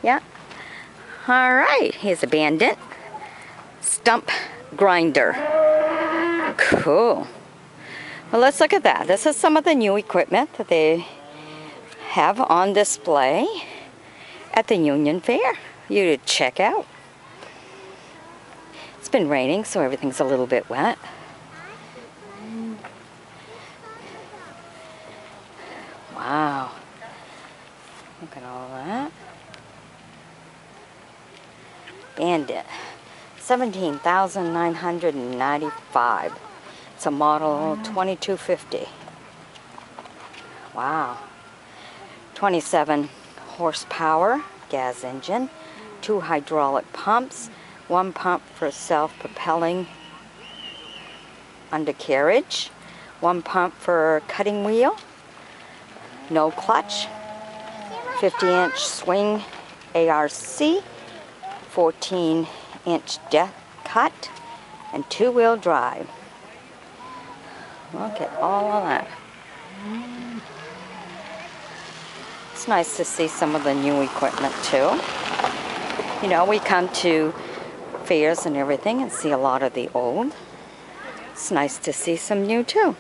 Yeah. All right, here's a Bandit Stump grinder. Cool. Well, let's look at that. This is some of the new equipment that they have on display at the Union Fair. You to check out. It's been raining, so everything's a little bit wet. Wow. Look at all that. Bandit. 17,995. It's a model 2250. Wow. 27 horsepower gas engine, 2 hydraulic pumps, 1 pump for self-propelling undercarriage, 1 pump for cutting wheel, no clutch, 50-inch swing ARC, 14-inch deck cut, and 2-wheel drive. Look at all of that. It's nice to see some of the new equipment too. You know, we come to fairs and everything and see a lot of the old. It's nice to see some new too.